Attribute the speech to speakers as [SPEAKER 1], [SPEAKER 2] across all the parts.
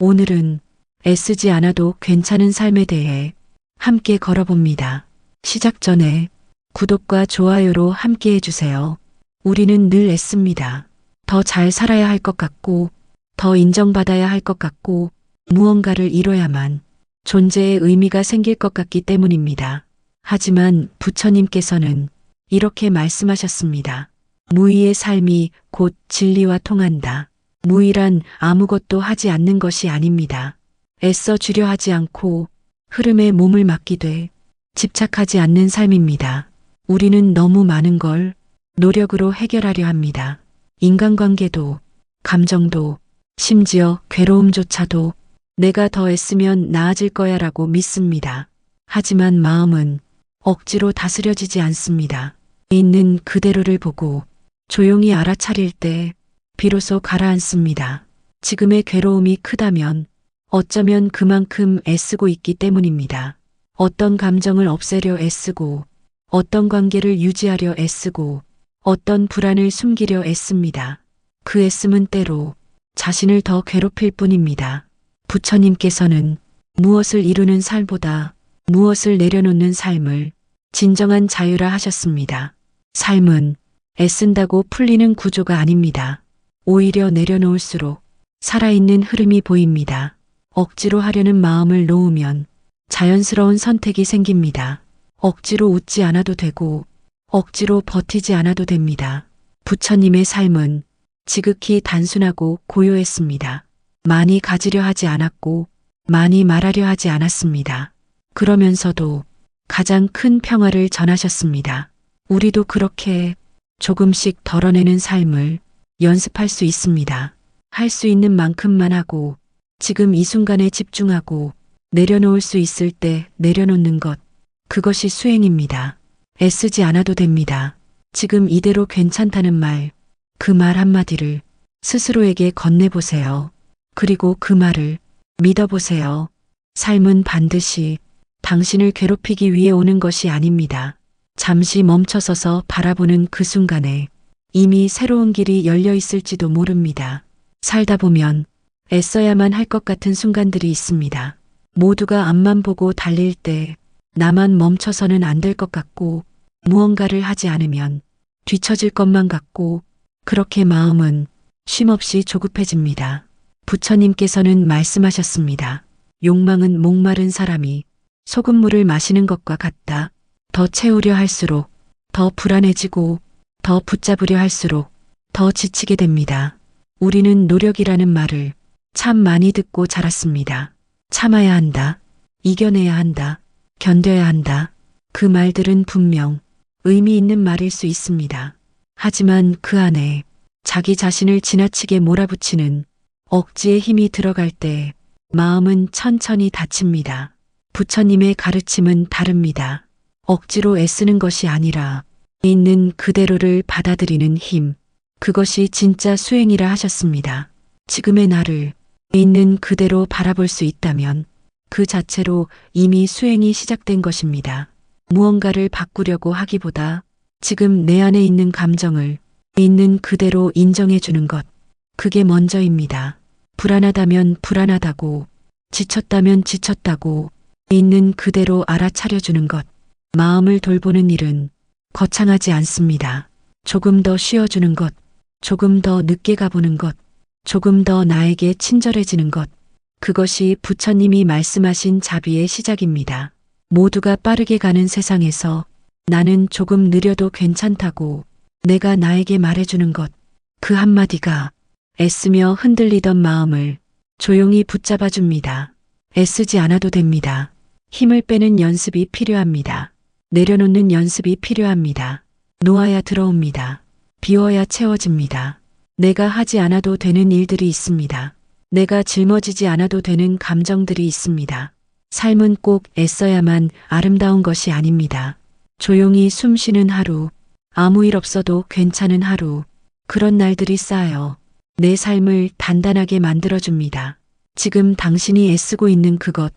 [SPEAKER 1] 오늘은 애쓰지 않아도 괜찮은 삶에 대해 함께 걸어봅니다. 시작 전에 구독과 좋아요로 함께 해주세요. 우리는 늘 애씁니다. 더 잘 살아야 할 것 같고, 더 인정받아야 할 것 같고, 무언가를 이뤄야만 존재의 의미가 생길 것 같기 때문입니다. 하지만 부처님께서는 이렇게 말씀하셨습니다. 무의의 삶이 곧 진리와 통한다. 무의란 아무것도 하지 않는 것이 아닙니다. 애써 주려 하지 않고 흐름에 몸을 맡기되 집착하지 않는 삶입니다. 우리는 너무 많은 걸 노력으로 해결하려 합니다. 인간관계도, 감정도, 심지어 괴로움조차도 내가 더 애쓰면 나아질 거야 라고 믿습니다. 하지만 마음은 억지로 다스려지지 않습니다. 있는 그대로를 보고 조용히 알아차릴 때 비로소 가라앉습니다. 지금의 괴로움이 크다면 어쩌면 그만큼 애쓰고 있기 때문입니다. 어떤 감정을 없애려 애쓰고, 어떤 관계를 유지하려 애쓰고, 어떤 불안을 숨기려 애씁니다. 그 애씀은 때로 자신을 더 괴롭힐 뿐입니다. 부처님께서는 무엇을 이루는 삶보다 무엇을 내려놓는 삶을 진정한 자유라 하셨습니다. 삶은 애쓴다고 풀리는 구조가 아닙니다. 오히려 내려놓을수록 살아있는 흐름이 보입니다. 억지로 하려는 마음을 놓으면 자연스러운 선택이 생깁니다. 억지로 웃지 않아도 되고 억지로 버티지 않아도 됩니다. 부처님의 삶은 지극히 단순하고 고요했습니다. 많이 가지려 하지 않았고 많이 말하려 하지 않았습니다. 그러면서도 가장 큰 평화를 전하셨습니다. 우리도 그렇게 조금씩 덜어내는 삶을 연습할 수 있습니다. 할 수 있는 만큼만 하고 지금 이 순간에 집중하고 내려놓을 수 있을 때 내려놓는 것, 그것이 수행입니다. 애쓰지 않아도 됩니다. 지금 이대로 괜찮다는 말, 그 말 한마디를 스스로에게 건네보세요. 그리고 그 말을 믿어보세요. 삶은 반드시 당신을 괴롭히기 위해 오는 것이 아닙니다. 잠시 멈춰서서 바라보는 그 순간에 이미 새로운 길이 열려 있을지도 모릅니다. 살다 보면 애써야만 할 것 같은 순간들이 있습니다. 모두가 앞만 보고 달릴 때 나만 멈춰서는 안 될 것 같고 무언가를 하지 않으면 뒤처질 것만 같고 그렇게 마음은 쉼없이 조급해집니다. 부처님께서는 말씀하셨습니다. 욕망은 목마른 사람이 소금물을 마시는 것과 같다. 더 채우려 할수록 더 불안해지고 더 붙잡으려 할수록 더 지치게 됩니다. 우리는 노력이라는 말을 참 많이 듣고 자랐습니다. 참아야 한다. 이겨내야 한다. 견뎌야 한다. 그 말들은 분명 의미 있는 말일 수 있습니다. 하지만 그 안에 자기 자신을 지나치게 몰아붙이는 억지의 힘이 들어갈 때 마음은 천천히 다칩니다. 부처님의 가르침은 다릅니다. 억지로 애쓰는 것이 아니라 있는 그대로를 받아들이는 힘, 그것이 진짜 수행이라 하셨습니다. 지금의 나를 있는 그대로 바라볼 수 있다면 그 자체로 이미 수행이 시작된 것입니다. 무언가를 바꾸려고 하기보다 지금 내 안에 있는 감정을 있는 그대로 인정해 주는 것, 그게 먼저입니다. 불안하다면 불안하다고, 지쳤다면 지쳤다고 있는 그대로 알아차려 주는 것, 마음을 돌보는 일은 거창하지 않습니다. 조금 더 쉬어주는 것, 조금 더 늦게 가보는 것, 조금 더 나에게 친절해지는 것, 그것이 부처님이 말씀하신 자비의 시작입니다. 모두가 빠르게 가는 세상에서 나는 조금 느려도 괜찮다고 내가 나에게 말해주는 것, 그 한마디가 애쓰며 흔들리던 마음을 조용히 붙잡아 줍니다. 애쓰지 않아도 됩니다. 힘을 빼는 연습이 필요합니다. 내려놓는 연습이 필요합니다. 놓아야 들어옵니다. 비워야 채워집니다. 내가 하지 않아도 되는 일들이 있습니다. 내가 짊어지지 않아도 되는 감정들이 있습니다. 삶은 꼭 애써야만 아름다운 것이 아닙니다. 조용히 숨 쉬는 하루, 아무 일 없어도 괜찮은 하루, 그런 날들이 쌓여 내 삶을 단단하게 만들어줍니다. 지금 당신이 애쓰고 있는 그것,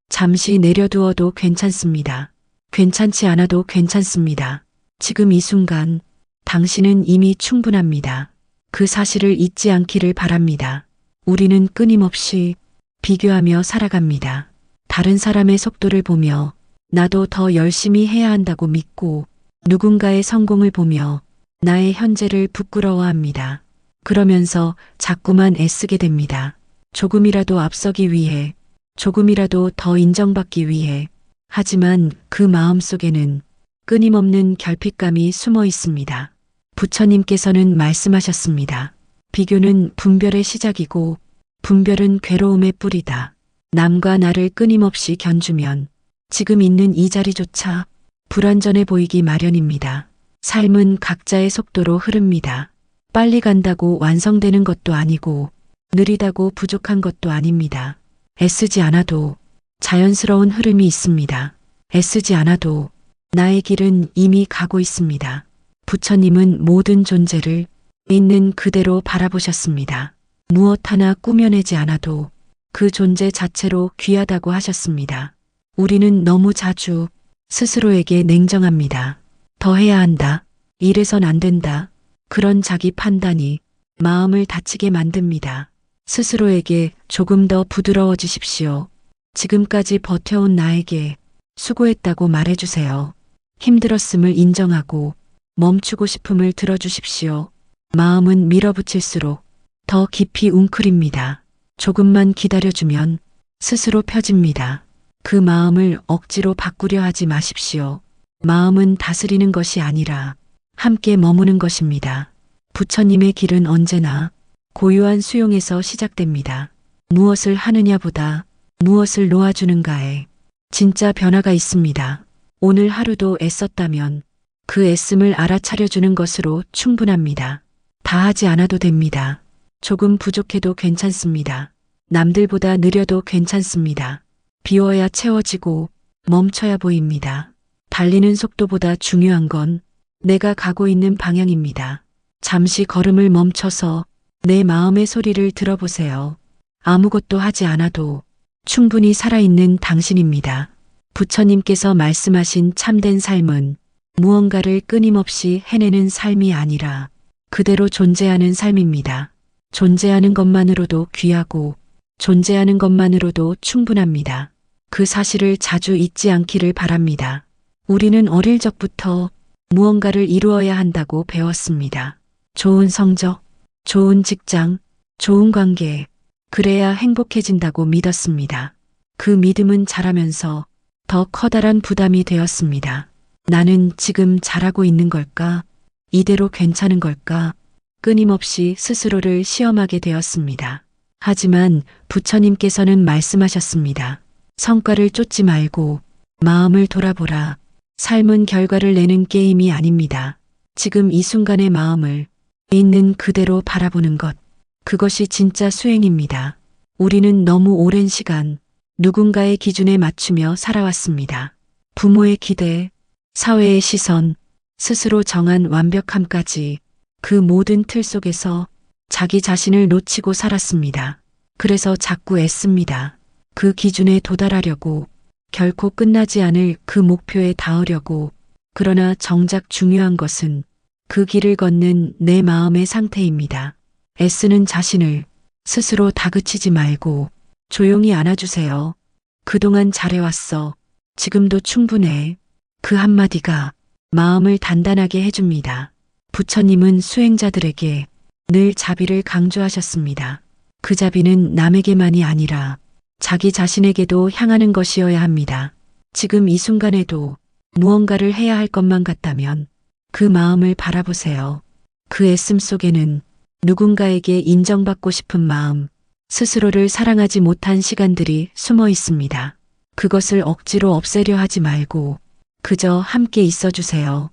[SPEAKER 1] 잠시 내려두어도 괜찮습니다. 괜찮지 않아도 괜찮습니다. 지금 이 순간 당신은 이미 충분합니다. 그 사실을 잊지 않기를 바랍니다. 우리는 끊임없이 비교하며 살아갑니다. 다른 사람의 속도를 보며 나도 더 열심히 해야 한다고 믿고 누군가의 성공을 보며 나의 현재를 부끄러워합니다. 그러면서 자꾸만 애쓰게 됩니다. 조금이라도 앞서기 위해, 조금이라도 더 인정받기 위해. 하지만 그 마음 속에는 끊임없는 결핍감이 숨어 있습니다. 부처님께서는 말씀하셨습니다. 비교는 분별의 시작이고 분별은 괴로움의 뿌리다. 남과 나를 끊임없이 견주면 지금 있는 이 자리조차 불완전해 보이기 마련입니다. 삶은 각자의 속도로 흐릅니다. 빨리 간다고 완성되는 것도 아니고 느리다고 부족한 것도 아닙니다. 애쓰지 않아도 자연스러운 흐름이 있습니다. 애쓰지 않아도 나의 길은 이미 가고 있습니다. 부처님은 모든 존재를 있는 그대로 바라보셨습니다. 무엇 하나 꾸며내지 않아도 그 존재 자체로 귀하다고 하셨습니다. 우리는 너무 자주 스스로에게 냉정합니다. 더 해야 한다. 이래선 안 된다. 그런 자기 판단이 마음을 다치게 만듭니다. 스스로에게 조금 더 부드러워지십시오. 지금까지 버텨온 나에게 수고했다고 말해주세요. 힘들었음을 인정하고 멈추고 싶음을 들어주십시오. 마음은 밀어붙일수록 더 깊이 웅크립니다. 조금만 기다려주면 스스로 펴집니다. 그 마음을 억지로 바꾸려 하지 마십시오. 마음은 다스리는 것이 아니라 함께 머무는 것입니다. 부처님의 길은 언제나 고요한 수용에서 시작됩니다. 무엇을 하느냐보다 무엇을 놓아주는가에 진짜 변화가 있습니다. 오늘 하루도 애썼다면 그 애씀을 알아차려주는 것으로 충분합니다. 다 하지 않아도 됩니다. 조금 부족해도 괜찮습니다. 남들보다 느려도 괜찮습니다. 비워야 채워지고 멈춰야 보입니다. 달리는 속도보다 중요한 건 내가 가고 있는 방향입니다. 잠시 걸음을 멈춰서 내 마음의 소리를 들어보세요. 아무것도 하지 않아도 충분히 살아있는 당신입니다. 부처님께서 말씀하신 참된 삶은 무언가를 끊임없이 해내는 삶이 아니라 그대로 존재하는 삶입니다. 존재하는 것만으로도 귀하고 존재하는 것만으로도 충분합니다. 그 사실을 자주 잊지 않기를 바랍니다. 우리는 어릴 적부터 무언가를 이루어야 한다고 배웠습니다. 좋은 성적, 좋은 직장, 좋은 관계, 그래야 행복해진다고 믿었습니다. 그 믿음은 자라면서 더 커다란 부담이 되었습니다. 나는 지금 잘하고 있는 걸까? 이대로 괜찮은 걸까? 끊임없이 스스로를 시험하게 되었습니다. 하지만 부처님께서는 말씀하셨습니다. 성과를 쫓지 말고 마음을 돌아보라. 삶은 결과를 내는 게임이 아닙니다. 지금 이 순간의 마음을 있는 그대로 바라보는 것. 그것이 진짜 수행입니다. 우리는 너무 오랜 시간 누군가의 기준에 맞추며 살아왔습니다. 부모의 기대, 사회의 시선, 스스로 정한 완벽함까지 그 모든 틀 속에서 자기 자신을 놓치고 살았습니다. 그래서 자꾸 애씁니다. 그 기준에 도달하려고, 결코 끝나지 않을 그 목표에 닿으려고. 그러나 정작 중요한 것은 그 길을 걷는 내 마음의 상태입니다. 애쓰는 자신을 스스로 다그치지 말고 조용히 안아주세요. 그동안 잘해왔어. 지금도 충분해. 그 한마디가 마음을 단단하게 해줍니다. 부처님은 수행자들에게 늘 자비를 강조하셨습니다. 그 자비는 남에게만이 아니라 자기 자신에게도 향하는 것이어야 합니다. 지금 이 순간에도 무언가를 해야 할 것만 같다면 그 마음을 바라보세요. 그 애씀 속에는 누군가에게 인정받고 싶은 마음, 스스로를 사랑하지 못한 시간들이 숨어 있습니다. 그것을 억지로 없애려 하지 말고 그저 함께 있어 주세요.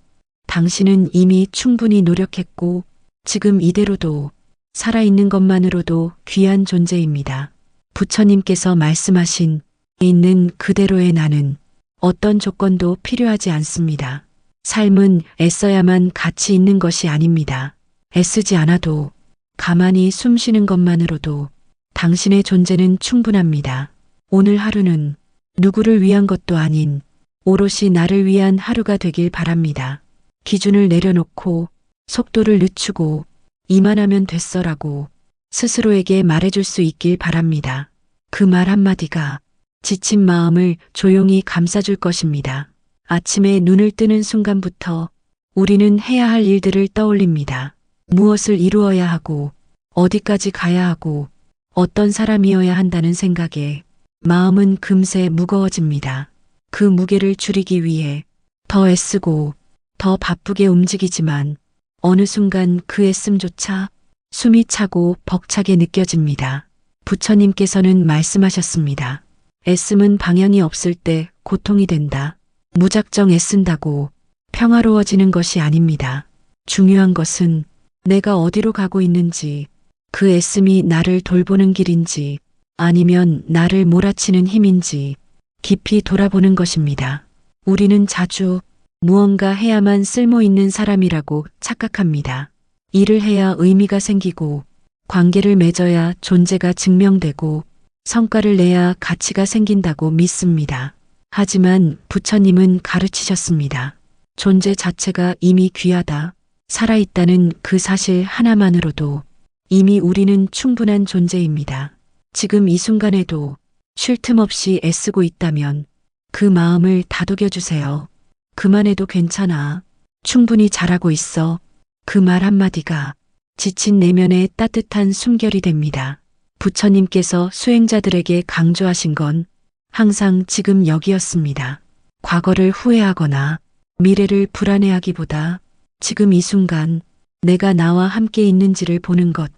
[SPEAKER 1] 당신은 이미 충분히 노력했고 지금 이대로도 살아있는 것만으로도 귀한 존재입니다. 부처님께서 말씀하신 있는 그대로의 나는 어떤 조건도 필요하지 않습니다. 삶은 애써야만 가치 있는 것이 아닙니다. 애쓰지 않아도 가만히 숨 쉬는 것만으로도 당신의 존재는 충분합니다. 오늘 하루는 누구를 위한 것도 아닌 오롯이 나를 위한 하루가 되길 바랍니다. 기준을 내려놓고 속도를 늦추고 이만하면 됐어라고 스스로에게 말해줄 수 있길 바랍니다. 그 말 한마디가 지친 마음을 조용히 감싸줄 것입니다. 아침에 눈을 뜨는 순간부터 우리는 해야 할 일들을 떠올립니다. 무엇을 이루어야 하고, 어디까지 가야 하고, 어떤 사람이어야 한다는 생각에 마음은 금세 무거워집니다. 그 무게를 줄이기 위해 더 애쓰고 더 바쁘게 움직이지만 어느 순간 그 애씀조차 숨이 차고 벅차게 느껴집니다. 부처님께서는 말씀하셨습니다. 애씀은 방향이 없을 때 고통이 된다. 무작정 애쓴다고 평화로워지는 것이 아닙니다. 중요한 것은 내가 어디로 가고 있는지, 그 애씀이 나를 돌보는 길인지 아니면 나를 몰아치는 힘인지 깊이 돌아보는 것입니다. 우리는 자주 무언가 해야만 쓸모 있는 사람이라고 착각합니다. 일을 해야 의미가 생기고, 관계를 맺어야 존재가 증명되고, 성과를 내야 가치가 생긴다고 믿습니다. 하지만 부처님은 가르치셨습니다. 존재 자체가 이미 귀하다. 살아있다는 그 사실 하나만으로도 이미 우리는 충분한 존재입니다. 지금 이 순간에도 쉴 틈 없이 애쓰고 있다면 그 마음을 다독여 주세요. 그만해도 괜찮아. 충분히 잘하고 있어. 그 말 한마디가 지친 내면에 따뜻한 숨결이 됩니다. 부처님께서 수행자들에게 강조하신 건 항상 지금 여기였습니다. 과거를 후회하거나 미래를 불안해하기보다 지금 이 순간 내가 나와 함께 있는지를 보는 것,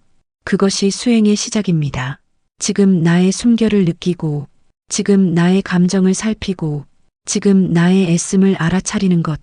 [SPEAKER 1] 그것이 수행의 시작입니다. 지금 나의 숨결을 느끼고, 지금 나의 감정을 살피고, 지금 나의 애씀을 알아차리는 것,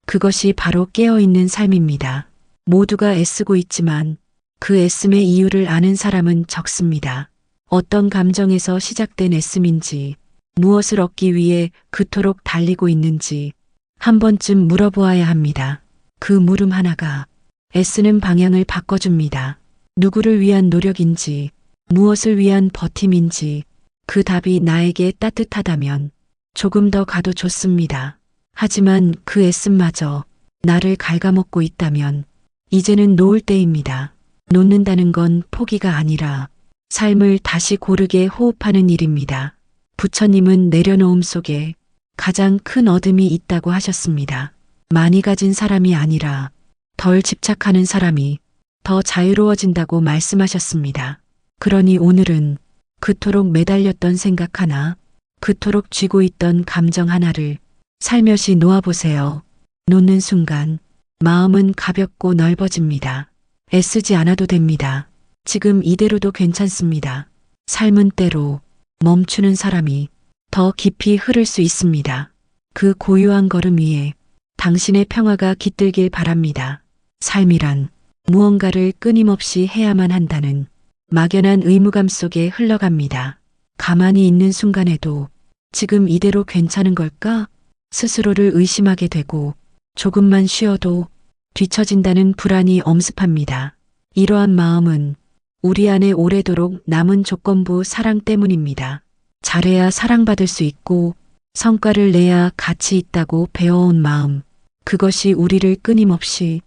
[SPEAKER 1] 그것이 바로 깨어있는 삶입니다. 모두가 애쓰고 있지만 그 애씀의 이유를 아는 사람은 적습니다. 어떤 감정에서 시작된 애씀인지, 무엇을 얻기 위해 그토록 달리고 있는지 한 번쯤 물어보아야 합니다. 그 물음 하나가 애쓰는 방향을 바꿔줍니다. 누구를 위한 노력인지, 무엇을 위한 버팀인지 그 답이 나에게 따뜻하다면 조금 더 가도 좋습니다. 하지만 그 애씀마저 나를 갉아먹고 있다면 이제는 놓을 때입니다. 놓는다는 건 포기가 아니라 삶을 다시 고르게 호흡하는 일입니다. 부처님은 내려놓음 속에 가장 큰 얻음이 있다고 하셨습니다. 많이 가진 사람이 아니라 덜 집착하는 사람이 더 자유로워진다고 말씀하셨습니다. 그러니 오늘은 그토록 매달렸던 생각 하나, 그토록 쥐고 있던 감정 하나를 살며시 놓아보세요. 놓는 순간 마음은 가볍고 넓어집니다. 애쓰지 않아도 됩니다. 지금 이대로도 괜찮습니다. 삶은 때로 멈추는 사람이 더 깊이 흐를 수 있습니다. 그 고요한 걸음 위에 당신의 평화가 깃들길 바랍니다. 삶이란 무언가를 끊임없이 해야만 한다는 막연한 의무감 속에 흘러갑니다. 가만히 있는 순간에도 지금 이대로 괜찮은 걸까? 스스로를 의심하게 되고 조금만 쉬어도 뒤처진다는 불안이 엄습합니다. 이러한 마음은 우리 안에 오래도록 남은 조건부 사랑 때문입니다. 잘해야 사랑받을 수 있고 성과를 내야 가치 있다고 배워온 마음, 그것이 우리를 끊임없이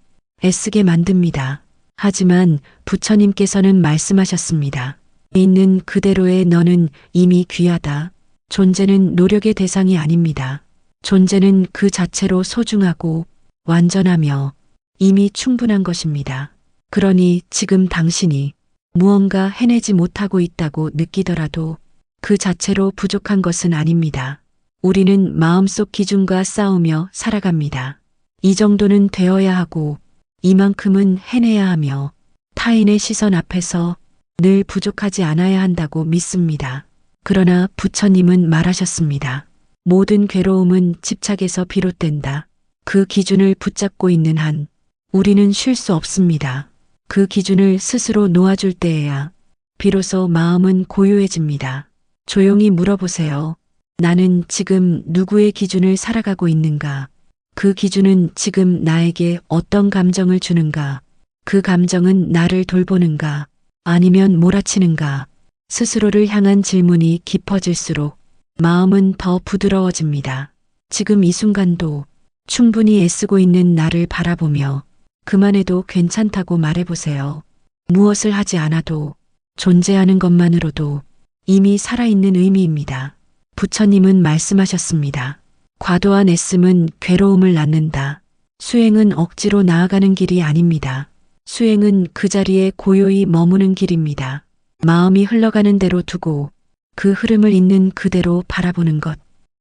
[SPEAKER 1] 애쓰게 만듭니다. 하지만 부처님께서는 말씀하셨습니다. 있는 그대로의 너는 이미 귀하다. 존재는 노력의 대상이 아닙니다. 존재는 그 자체로 소중하고 완전하며 이미 충분한 것입니다. 그러니 지금 당신이 무언가 해내지 못하고 있다고 느끼더라도 그 자체로 부족한 것은 아닙니다. 우리는 마음속 기준과 싸우며 살아갑니다. 이 정도는 되어야 하고 이만큼은 해내야 하며 타인의 시선 앞에서 늘 부족하지 않아야 한다고 믿습니다. 그러나 부처님은 말하셨습니다. 모든 괴로움은 집착에서 비롯된다. 그 기준을 붙잡고 있는 한 우리는 쉴 수 없습니다. 그 기준을 스스로 놓아줄 때에야 비로소 마음은 고요해집니다. 조용히 물어보세요. 나는 지금 누구의 기준을 살아가고 있는가? 그 기준은 지금 나에게 어떤 감정을 주는가? 그 감정은 나를 돌보는가? 아니면 몰아치는가? 스스로를 향한 질문이 깊어질수록 마음은 더 부드러워집니다. 지금 이 순간도 충분히 애쓰고 있는 나를 바라보며 그만해도 괜찮다고 말해보세요. 무엇을 하지 않아도 존재하는 것만으로도 이미 살아있는 의미입니다. 부처님은 말씀하셨습니다. 과도한 애씀은 괴로움을 낳는다. 수행은 억지로 나아가는 길이 아닙니다. 수행은 그 자리에 고요히 머무는 길입니다. 마음이 흘러가는 대로 두고 그 흐름을 있는 그대로 바라보는 것.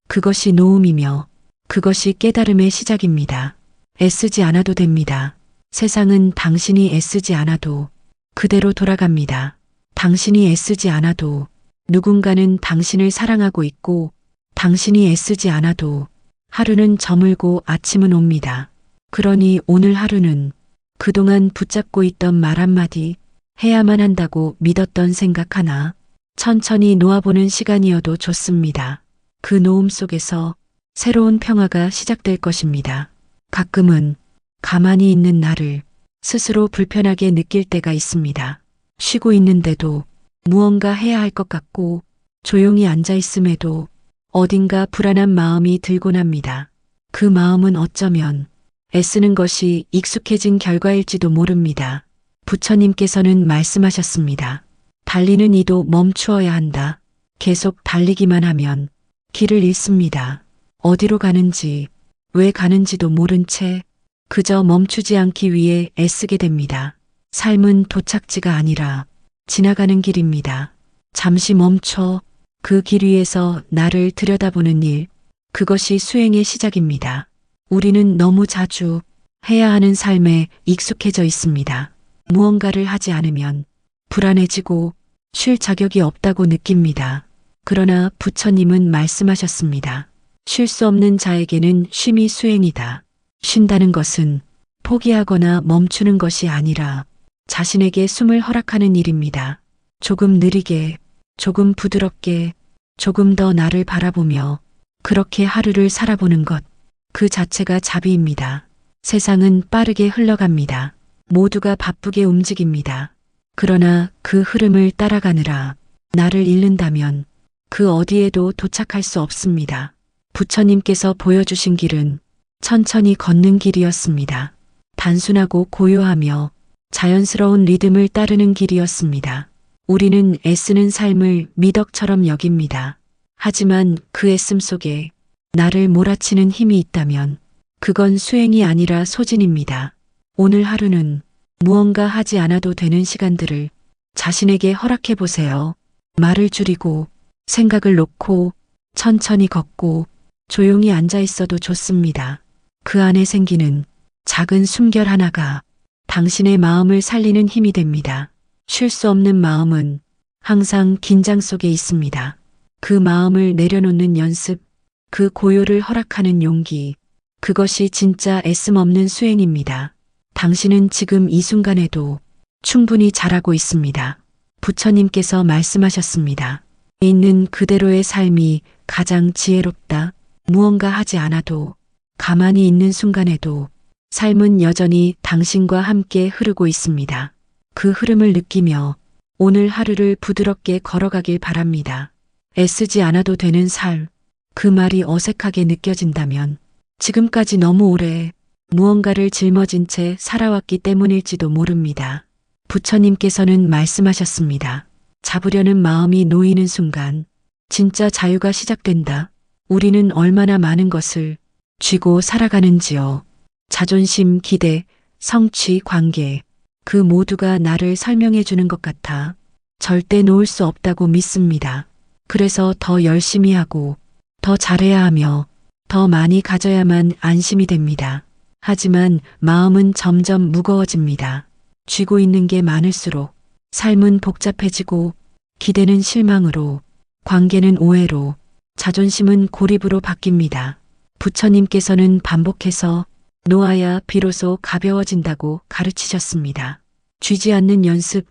[SPEAKER 1] 그것이 노음이며 그것이 깨달음의 시작입니다. 애쓰지 않아도 됩니다. 세상은 당신이 애쓰지 않아도 그대로 돌아갑니다. 당신이 애쓰지 않아도 누군가는 당신을 사랑하고 있고 당신이 애쓰지 않아도 하루는 저물고 아침은 옵니다. 그러니 오늘 하루는 그동안 붙잡고 있던 말 한마디, 해야만 한다고 믿었던 생각 하나, 천천히 놓아보는 시간이어도 좋습니다. 그 노음 속에서 새로운 평화가 시작될 것입니다. 가끔은 가만히 있는 나를 스스로 불편하게 느낄 때가 있습니다. 쉬고 있는데도 무언가 해야 할 것 같고 조용히 앉아 있음에도 어딘가 불안한 마음이 들곤 합니다. 그 마음은 어쩌면 애쓰는 것이 익숙해진 결과일지도 모릅니다. 부처님께서는 말씀하셨습니다. 달리는 이도 멈추어야 한다. 계속 달리기만 하면 길을 잃습니다. 어디로 가는지, 왜 가는지도 모른 채 그저 멈추지 않기 위해 애쓰게 됩니다. 삶은 도착지가 아니라 지나가는 길입니다. 잠시 멈춰 그 길 위에서 나를 들여다보는 일, 그것이 수행의 시작입니다. 우리는 너무 자주 해야 하는 삶에 익숙해져 있습니다. 무언가를 하지 않으면 불안해지고 쉴 자격이 없다고 느낍니다. 그러나 부처님은 말씀하셨습니다. 쉴 수 없는 자에게는 쉼이 수행이다. 쉰다는 것은 포기하거나 멈추는 것이 아니라 자신에게 숨을 허락하는 일입니다. 조금 느리게, 조금 부드럽게, 조금 더 나를 바라보며 그렇게 하루를 살아보는 것, 그 자체가 자비입니다. 세상은 빠르게 흘러갑니다. 모두가 바쁘게 움직입니다. 그러나 그 흐름을 따라가느라 나를 잃는다면 그 어디에도 도착할 수 없습니다. 부처님께서 보여주신 길은 천천히 걷는 길이었습니다. 단순하고 고요하며 자연스러운 리듬을 따르는 길이었습니다. 우리는 애쓰는 삶을 미덕처럼 여깁니다. 하지만 그 애씀 속에 나를 몰아치는 힘이 있다면 그건 수행이 아니라 소진입니다. 오늘 하루는 무언가 하지 않아도 되는 시간들을 자신에게 허락해 보세요. 말을 줄이고 생각을 놓고 천천히 걷고 조용히 앉아 있어도 좋습니다. 그 안에 생기는 작은 숨결 하나가 당신의 마음을 살리는 힘이 됩니다. 쉴 수 없는 마음은 항상 긴장 속에 있습니다. 그 마음을 내려놓는 연습, 그 고요를 허락하는 용기, 그것이 진짜 애씀 없는 수행입니다. 당신은 지금 이 순간에도 충분히 잘하고 있습니다. 부처님께서 말씀하셨습니다. 있는 그대로의 삶이 가장 지혜롭다. 무언가 하지 않아도 가만히 있는 순간에도 삶은 여전히 당신과 함께 흐르고 있습니다. 그 흐름을 느끼며 오늘 하루를 부드럽게 걸어가길 바랍니다. 애쓰지 않아도 되는 삶, 그 말이 어색하게 느껴진다면 지금까지 너무 오래 무언가를 짊어진 채 살아왔기 때문일지도 모릅니다. 부처님께서는 말씀하셨습니다. 잡으려는 마음이 놓이는 순간 진짜 자유가 시작된다. 우리는 얼마나 많은 것을 쥐고 살아가는지요. 자존심, 기대, 성취, 관계, 그 모두가 나를 설명해 주는 것 같아 절대 놓을 수 없다고 믿습니다. 그래서 더 열심히 하고 더 잘해야 하며 더 많이 가져야만 안심이 됩니다. 하지만 마음은 점점 무거워집니다. 쥐고 있는 게 많을수록 삶은 복잡해지고 기대는 실망으로, 관계는 오해로, 자존심은 고립으로 바뀝니다. 부처님께서는 반복해서 놓아야 비로소 가벼워진다고 가르치셨습니다. 쥐지 않는 연습,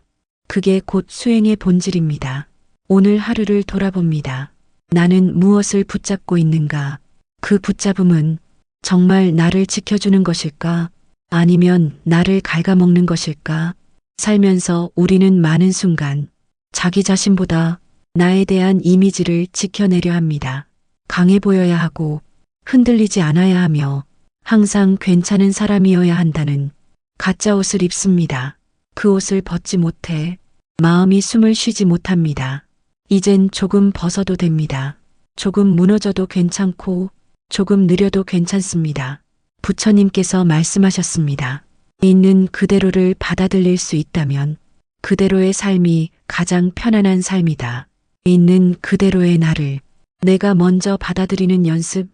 [SPEAKER 1] 그게 곧 수행의 본질입니다. 오늘 하루를 돌아봅니다. 나는 무엇을 붙잡고 있는가? 그 붙잡음은 정말 나를 지켜주는 것일까? 아니면 나를 갉아먹는 것일까? 살면서 우리는 많은 순간 자기 자신보다 나에 대한 이미지를 지켜내려 합니다. 강해 보여야 하고 흔들리지 않아야 하며 항상 괜찮은 사람이어야 한다는 가짜 옷을 입습니다. 그 옷을 벗지 못해 마음이 숨을 쉬지 못합니다. 이젠 조금 벗어도 됩니다. 조금 무너져도 괜찮고 조금 느려도 괜찮습니다. 부처님께서 말씀하셨습니다. 있는 그대로를 받아들일 수 있다면 그대로의 삶이 가장 편안한 삶이다. 있는 그대로의 나를 내가 먼저 받아들이는 연습,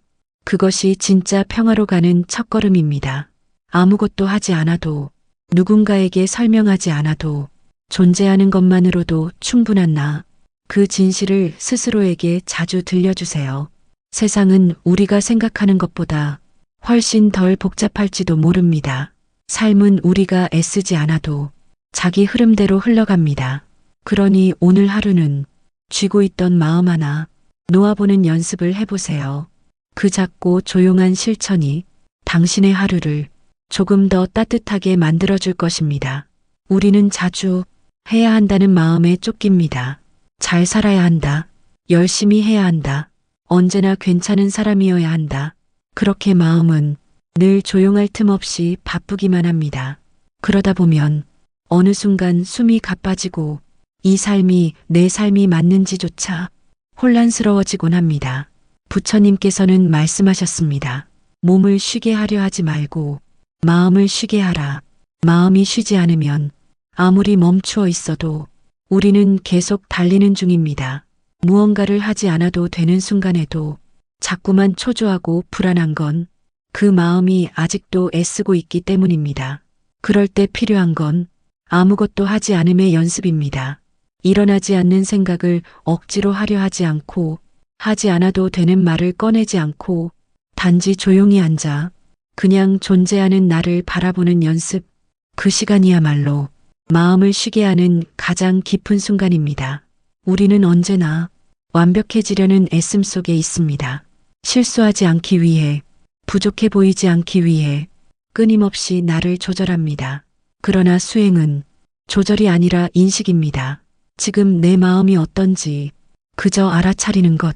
[SPEAKER 1] 그것이 진짜 평화로 가는 첫걸음입니다. 아무것도 하지 않아도, 누군가에게 설명하지 않아도, 존재하는 것만으로도 충분한 나, 그 진실을 스스로에게 자주 들려주세요. 세상은 우리가 생각하는 것보다 훨씬 덜 복잡할지도 모릅니다. 삶은 우리가 애쓰지 않아도 자기 흐름대로 흘러갑니다. 그러니 오늘 하루는 쥐고 있던 마음 하나 놓아보는 연습을 해보세요. 그 작고 조용한 실천이 당신의 하루를 조금 더 따뜻하게 만들어줄 것입니다. 우리는 자주 해야 한다는 마음에 쫓깁니다. 잘 살아야 한다. 열심히 해야 한다. 언제나 괜찮은 사람이어야 한다. 그렇게 마음은 늘 조용할 틈 없이 바쁘기만 합니다. 그러다 보면 어느 순간 숨이 가빠지고 이 삶이 내 삶이 맞는지조차 혼란스러워지곤 합니다. 부처님께서는 말씀하셨습니다. 몸을 쉬게 하려 하지 말고 마음을 쉬게 하라. 마음이 쉬지 않으면 아무리 멈추어 있어도 우리는 계속 달리는 중입니다. 무언가를 하지 않아도 되는 순간에도 자꾸만 초조하고 불안한 건 그 마음이 아직도 애쓰고 있기 때문입니다. 그럴 때 필요한 건 아무것도 하지 않음의 연습입니다. 일어나지 않는 생각을 억지로 하려 하지 않고 하지 않아도 되는 말을 꺼내지 않고 단지 조용히 앉아 그냥 존재하는 나를 바라보는 연습, 그 시간이야말로 마음을 쉬게 하는 가장 깊은 순간입니다. 우리는 언제나 완벽해지려는 애씀 속에 있습니다. 실수하지 않기 위해, 부족해 보이지 않기 위해 끊임없이 나를 조절합니다. 그러나 수행은 조절이 아니라 인식입니다. 지금 내 마음이 어떤지 그저 알아차리는 것,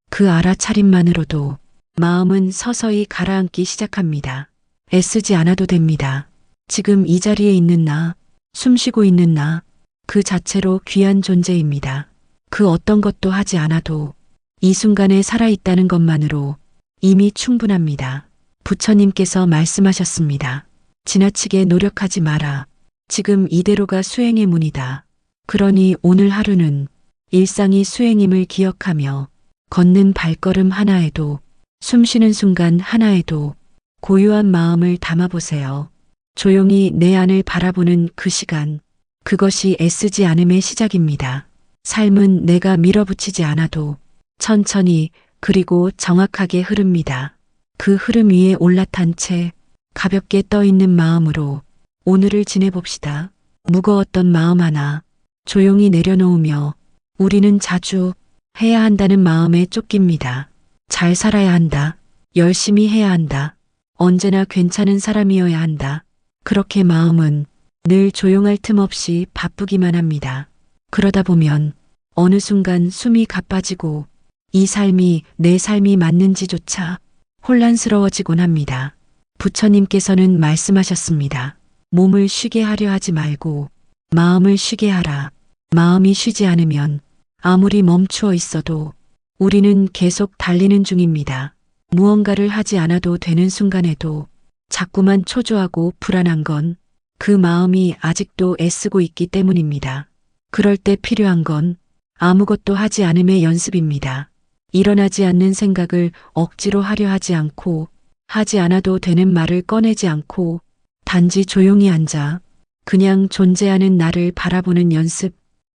[SPEAKER 1] 그 알아차림만으로도 마음은 서서히 가라앉기 시작합니다. 애쓰지 않아도 됩니다. 지금 이 자리에 있는 나, 숨쉬고 있는 나, 그 자체로 귀한 존재입니다. 그 어떤 것도 하지 않아도 이 순간에 살아있다는 것만으로 이미 충분합니다. 부처님께서 말씀하셨습니다. 지나치게 노력하지 마라. 지금 이대로가 수행의 문이다. 그러니 오늘 하루는 일상이 수행임을 기억하며 걷는 발걸음 하나에도 숨쉬는 순간 하나에도 고요한 마음을 담아보세요. 조용히 내 안을 바라보는 그 시간, 그것이 애쓰지 않음의 시작입니다. 삶은 내가 밀어붙이지 않아도 천천히 그리고 정확하게 흐릅니다. 그 흐름 위에 올라탄 채 가볍게 떠있는 마음으로 오늘을 지내봅시다. 무거웠던 마음 하나 조용히 내려놓으며 우리는 자주 해야 한다는 마음에 쫓깁니다. 잘 살아야 한다. 열심히 해야 한다. 언제나 괜찮은 사람이어야 한다. 그렇게 마음은 늘 조용할 틈 없이 바쁘기만 합니다. 그러다 보면 어느 순간 숨이 가빠지고 이 삶이 내 삶이 맞는지조차 혼란스러워지곤 합니다. 부처님께서는 말씀하셨습니다. 몸을 쉬게 하려 하지 말고 마음을 쉬게 하라. 마음이 쉬지 않으면 아무리 멈추어 있어도 우리는 계속 달리는 중입니다. 무언가를 하지 않아도 되는 순간에도 자꾸만 초조하고 불안한 건 그 마음이 아직도 애쓰고 있기 때문입니다. 그럴 때 필요한 건 아무것도 하지 않음의 연습입니다. 일어나지 않는 생각을 억지로 하려 하지 않고 하지 않아도 되는 말을 꺼내지 않고 단지 조용히 앉아 그냥 존재하는 나를 바라보는 연습,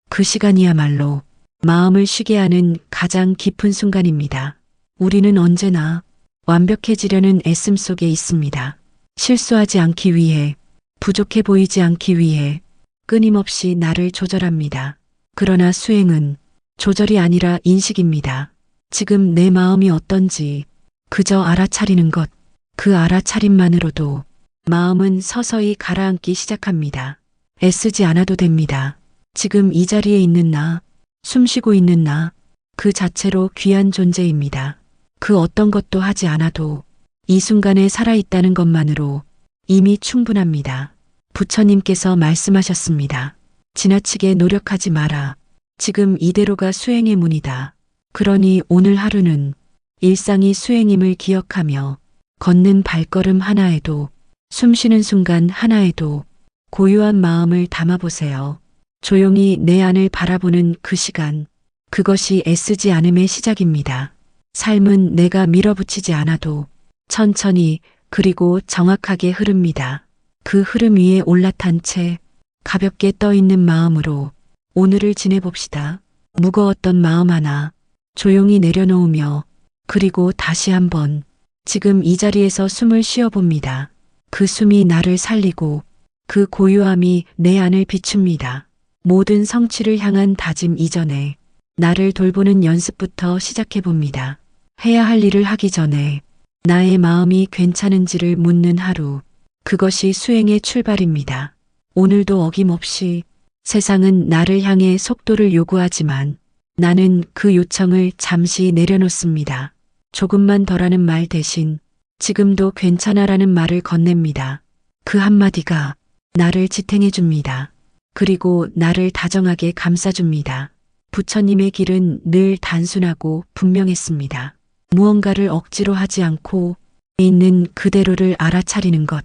[SPEAKER 1] 그 시간이야말로 마음을 쉬게 하는 가장 깊은 순간입니다. 우리는 언제나 완벽해지려는 애씀 속에 있습니다. 실수하지 않기 위해, 부족해 보이지 않기 위해 끊임없이 나를 조절합니다. 그러나 수행은 조절이 아니라 인식입니다. 지금 내 마음이 어떤지 그저 알아차리는 것, 그 알아차림만으로도 마음은 서서히 가라앉기 시작합니다. 애쓰지 않아도 됩니다. 지금 이 자리에 있는 나, 숨쉬고 있는 나, 그 자체로 귀한 존재입니다. 그 어떤 것도 하지 않아도 이 순간에 살아있다는 것만으로 이미 충분합니다. 부처님께서 말씀하셨습니다. 지나치게 노력하지 마라. 지금 이대로가 수행의 문이다. 그러니 오늘 하루는 일상이 수행임을 기억하며 걷는 발걸음 하나에도, 숨쉬는 순간 하나에도 고요한 마음을 담아보세요. 조용히 내 안을 바라보는 그 시간, 그것이 애쓰지 않음의 시작입니다. 삶은 내가 밀어붙이지 않아도 천천히 그리고 정확하게 흐릅니다. 그 흐름 위에 올라탄 채 가볍게 떠있는 마음으로 오늘을 지내봅시다. 무거웠던 마음 하나 조용히 내려놓으며 그리고 다시 한번 지금 이 자리에서 숨을 쉬어봅니다. 그 숨이 나를 살리고 그 고요함이 내 안을 비춥니다. 모든 성취를 향한 다짐 이전에 나를 돌보는 연습부터 시작해봅니다. 해야 할 일을 하기 전에 나의 마음이 괜찮은지를 묻는 하루, 그것이 수행의 출발입니다. 오늘도 어김없이 세상은 나를 향해 속도를 요구하지만 나는 그 요청을 잠시 내려놓습니다. 조금만 더라는 말 대신 지금도 괜찮아라는 말을 건넵니다. 그 한마디가 나를 지탱해줍니다. 그리고 나를 다정하게 감싸줍니다. 부처님의 길은 늘 단순하고 분명했습니다. 무언가를 억지로 하지 않고 있는 그대로를 알아차리는 것.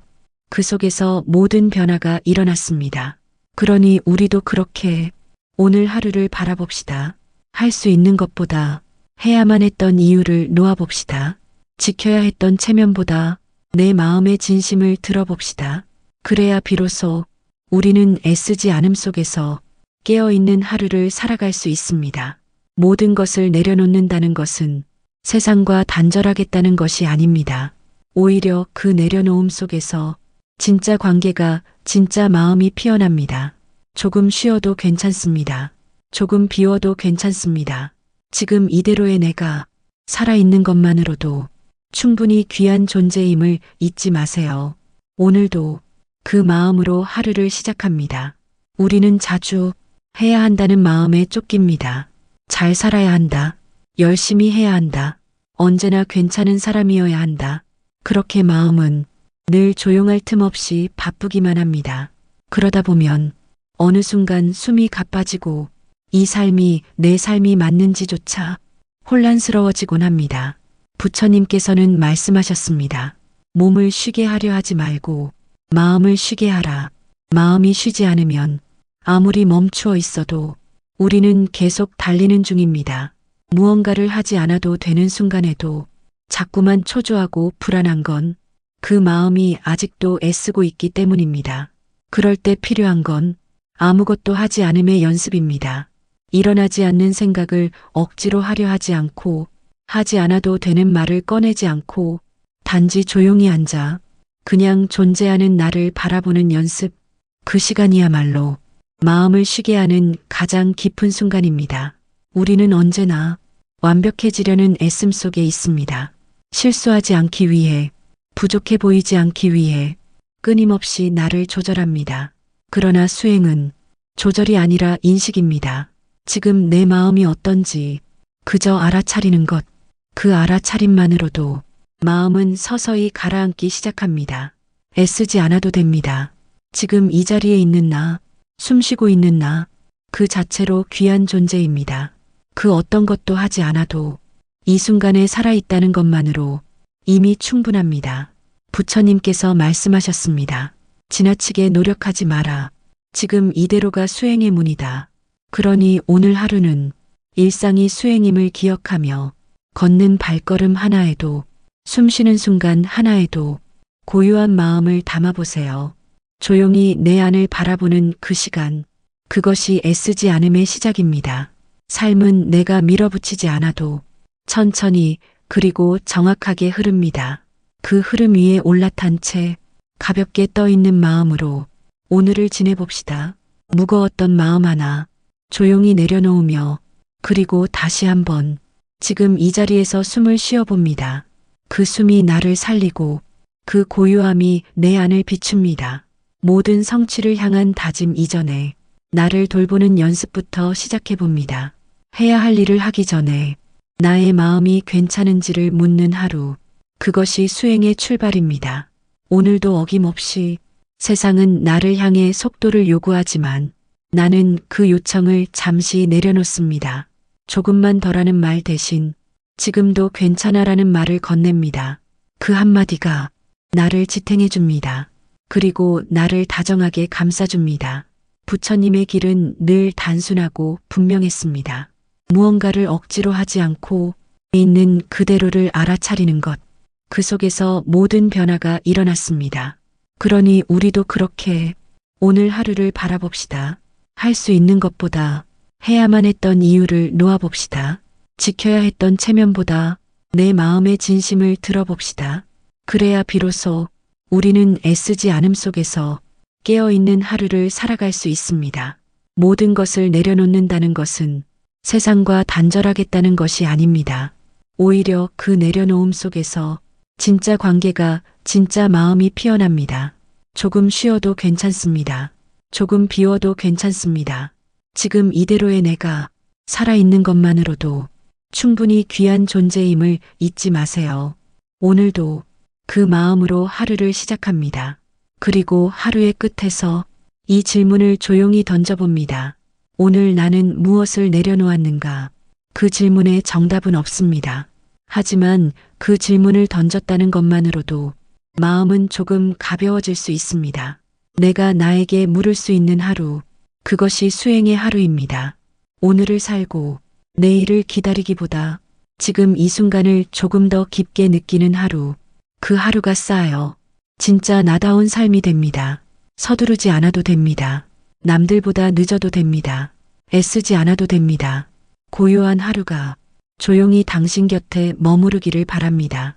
[SPEAKER 1] 그 속에서 모든 변화가 일어났습니다. 그러니 우리도 그렇게 오늘 하루를 바라봅시다. 할 수 있는 것보다 해야만 했던 이유를 놓아봅시다. 지켜야 했던 체면보다 내 마음의 진심을 들어봅시다. 그래야 비로소 우리는 애쓰지 않음 속에서 깨어있는 하루를 살아갈 수 있습니다. 모든 것을 내려놓는다는 것은 세상과 단절하겠다는 것이 아닙니다. 오히려 그 내려놓음 속에서 진짜 관계가, 진짜 마음이 피어납니다. 조금 쉬어도 괜찮습니다. 조금 비워도 괜찮습니다. 지금 이대로의 내가 살아있는 것만으로도 충분히 귀한 존재임을 잊지 마세요. 오늘도 그 마음으로 하루를 시작합니다. 우리는 자주 해야 한다는 마음에 쫓깁니다. 잘 살아야 한다. 열심히 해야 한다. 언제나 괜찮은 사람이어야 한다. 그렇게 마음은 늘 조용할 틈 없이 바쁘기만 합니다. 그러다 보면 어느 순간 숨이 가빠지고 이 삶이 내 삶이 맞는지조차 혼란스러워지곤 합니다. 부처님께서는 말씀하셨습니다. 몸을 쉬게 하려 하지 말고 마음을 쉬게 하라. 마음이 쉬지 않으면 아무리 멈추어 있어도 우리는 계속 달리는 중입니다. 무언가를 하지 않아도 되는 순간에도 자꾸만 초조하고 불안한 건 그 마음이 아직도 애쓰고 있기 때문입니다. 그럴 때 필요한 건 아무것도 하지 않음의 연습입니다. 일어나지 않는 생각을 억지로 하려 하지 않고 하지 않아도 되는 말을 꺼내지 않고 단지 조용히 앉아 그냥 존재하는 나를 바라보는 연습. 그 시간이야말로 마음을 쉬게 하는 가장 깊은 순간입니다. 우리는 언제나 완벽해지려는 애씀 속에 있습니다. 실수하지 않기 위해, 부족해 보이지 않기 위해 끊임없이 나를 조절합니다. 그러나 수행은 조절이 아니라 인식입니다. 지금 내 마음이 어떤지 그저 알아차리는 것. 그 알아차림만으로도 마음은 서서히 가라앉기 시작합니다. 애쓰지 않아도 됩니다. 지금 이 자리에 있는 나, 숨쉬고 있는 나, 그 자체로 귀한 존재입니다. 그 어떤 것도 하지 않아도 이 순간에 살아있다는 것만으로 이미 충분합니다. 부처님께서 말씀하셨습니다. 지나치게 노력하지 마라. 지금 이대로가 수행의 문이다. 그러니 오늘 하루는 일상이 수행임을 기억하며 걷는 발걸음 하나에도, 숨쉬는 순간 하나에도 고요한 마음을 담아보세요. 조용히 내 안을 바라보는 그 시간, 그것이 애쓰지 않음의 시작입니다. 삶은 내가 밀어붙이지 않아도 천천히 그리고 정확하게 흐릅니다. 그 흐름 위에 올라탄 채 가볍게 떠있는 마음으로 오늘을 지내봅시다. 무거웠던 마음 하나 조용히 내려놓으며 그리고 다시 한번 지금 이 자리에서 숨을 쉬어봅니다. 그 숨이 나를 살리고 그 고요함이 내 안을 비춥니다. 모든 성취를 향한 다짐 이전에 나를 돌보는 연습부터 시작해봅니다. 해야 할 일을 하기 전에 나의 마음이 괜찮은지를 묻는 하루, 그것이 수행의 출발입니다. 오늘도 어김없이 세상은 나를 향해 속도를 요구하지만 나는 그 요청을 잠시 내려놓습니다. 조금만 더라는 말 대신 지금도 괜찮아라는 말을 건넵니다. 그 한마디가 나를 지탱해 줍니다. 그리고 나를 다정하게 감싸줍니다. 부처님의 길은 늘 단순하고 분명했습니다. 무언가를 억지로 하지 않고 있는 그대로를 알아차리는 것. 그 속에서 모든 변화가 일어났습니다. 그러니 우리도 그렇게 오늘 하루를 바라봅시다. 할 수 있는 것보다 해야만 했던 이유를 놓아봅시다. 지켜야 했던 체면보다 내 마음의 진심을 들어봅시다. 그래야 비로소 우리는 애쓰지 않음 속에서 깨어있는 하루를 살아갈 수 있습니다. 모든 것을 내려놓는다는 것은 세상과 단절하겠다는 것이 아닙니다. 오히려 그 내려놓음 속에서 진짜 관계가, 진짜 마음이 피어납니다. 조금 쉬어도 괜찮습니다. 조금 비워도 괜찮습니다. 지금 이대로의 내가 살아있는 것만으로도 충분히 귀한 존재임을 잊지 마세요. 오늘도 그 마음으로 하루를 시작합니다. 그리고 하루의 끝에서 이 질문을 조용히 던져봅니다. 오늘 나는 무엇을 내려놓았는가? 그 질문에 정답은 없습니다. 하지만 그 질문을 던졌다는 것만으로도 마음은 조금 가벼워질 수 있습니다. 내가 나에게 물을 수 있는 하루, 그것이 수행의 하루입니다. 오늘을 살고 내일을 기다리기보다 지금 이 순간을 조금 더 깊게 느끼는 하루, 그 하루가 쌓여 진짜 나다운 삶이 됩니다. 서두르지 않아도 됩니다. 남들보다 늦어도 됩니다. 애쓰지 않아도 됩니다. 고요한 하루가 조용히 당신 곁에 머무르기를 바랍니다.